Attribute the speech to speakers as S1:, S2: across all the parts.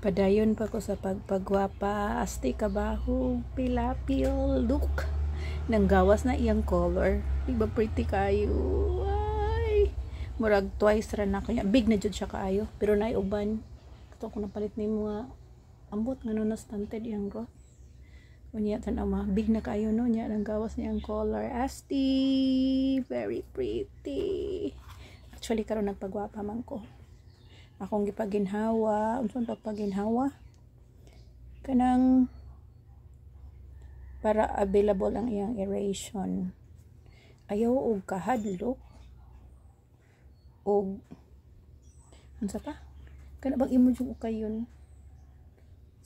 S1: Padayon pa ko sa pagpagwapa. Asti kabaho. Pilapil look. Nang gawas na iyang color. Diba pretty kayo? Ay. Murag twice ra na kanya. Big na jud siya kaayo. Pero naiuban. Ito ko napalit ni mga ambot nga no na stunted iyang growth. Unya tanaw big na kaayo no nya nang gawas niyang color. Asti. Very pretty. Actually karon nagpagwapa man ko. Akong gipaginhawa, unsang pagpaginhawa kanang para available ang iyang aeration. Ayaw og kahadlok og unsa pa kana bang imo jud ukayon.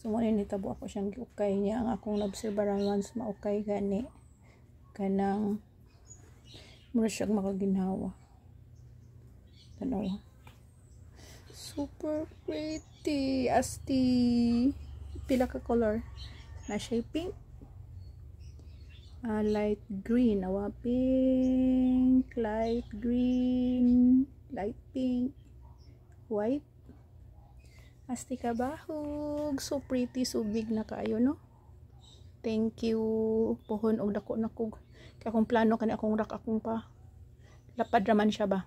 S1: So mo ni tabo ako siyang giukay niya ang akong obserbaran once maukay gani kanang mura siya makaginhawa. Tanaw. Super pretty. Asti. Pila ka color. Na siya pink. Light green. Awa pink. Light green. Light pink. White. Asti kabahog. So pretty. So big na kaayo no. Thank you. Pohon og dako na kog. Kaya akong plano kani akong rak akong pa. Lapad raman siya ba.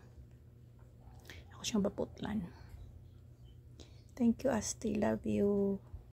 S1: Ako siyang baputlan. Thank you, Asti. Love you.